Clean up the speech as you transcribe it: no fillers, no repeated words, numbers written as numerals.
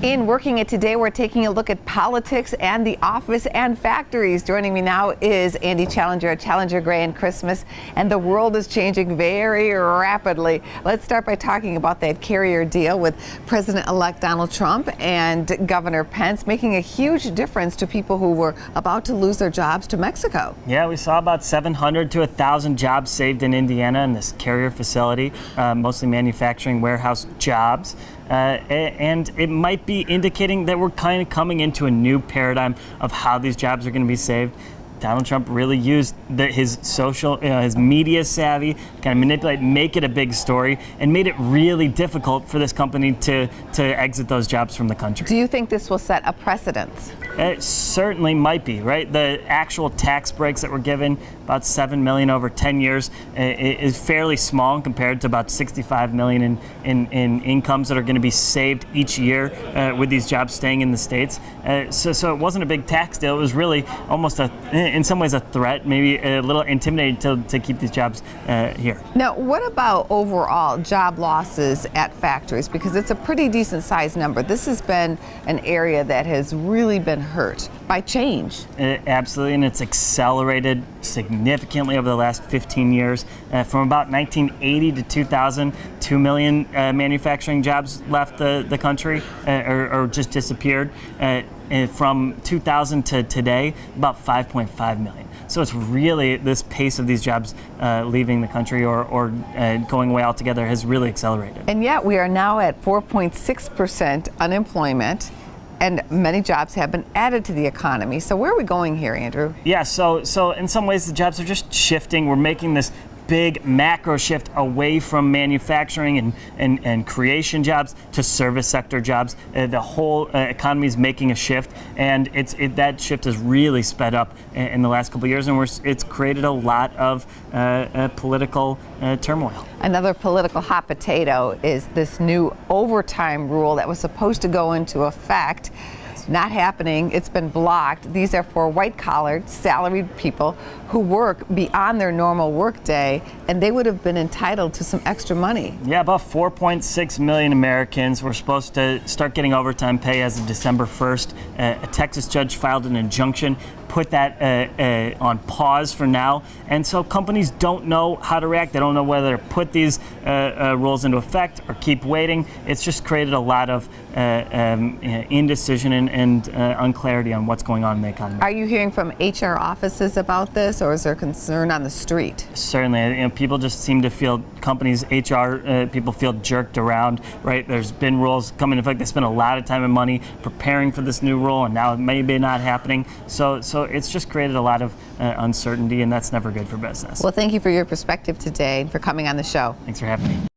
In Working It Today, we're taking a look at politics and the office and factories. Joining me now is Andy Challenger at Challenger Gray and Christmas, and the world is changing very rapidly. Let's start by talking about that carrier deal with President-elect Donald Trump and Governor Pence, making a huge difference to people who were about to lose their jobs to Mexico. Yeah, we saw about 700 to 1,000 jobs saved in Indiana in this carrier facility, mostly manufacturing warehouse jobs. And it might be indicating that we're kind of coming into a new paradigm of how these jobs are going to be saved. Donald Trump really used his social, his media savvy, kind of manipulate, make it a big story, and made it really difficult for this company to exit those jobs from the country. Do you think this will set a precedent? It certainly might be, right? The actual tax breaks that were given, about $7 million over 10 years, is fairly small compared to about $65 million in incomes that are going to be saved each year with these jobs staying in the states. So it wasn't a big tax deal. It was really almost in some ways a threat, maybe a little intimidating to keep these jobs here. Now, what about overall job losses at factories? Because it's a pretty decent sized number. This has been an area that has really been hurt by change. Absolutely, and it's accelerated significantly over the last 15 years. From about 1980 to 2000, 2 million manufacturing jobs left the country or just disappeared. From 2000 to today, about 5.5 million. So it's really this pace of these jobs leaving the country or going away altogether has really accelerated. And yet we are now at 4.6% unemployment, and many jobs have been added to the economy. So where are we going here, Andrew? Yeah, so in some ways the jobs are just shifting. We're making this big macro shift away from manufacturing and creation jobs to service sector jobs. The whole economy is making a shift, and that shift has really sped up in the last couple of years, and it's created a lot of political turmoil. Another political hot potato is this new overtime rule that was supposed to go into effect. Not happening. It's been blocked. These are for white-collar, salaried people who work beyond their normal work day, and they would have been entitled to some extra money. Yeah, about 4.6 million Americans were supposed to start getting overtime pay as of December 1st. A Texas judge filed an injunction, put that on pause for now, and so companies don't know how to react. They don't know whether to put these rules into effect or keep waiting. It's just created a lot of indecision and unclarity on what's going on in the economy. Are you hearing from HR offices about this, or is there concern on the street? Certainly, people just seem to feel, companies, HR people feel jerked around, right? There's been rules coming into effect. They spent a lot of time and money preparing for this new rule, and now it may be not happening. So it's just created a lot of uncertainty, and that's never good for business. Well, thank you for your perspective today and for coming on the show. Thanks for having me.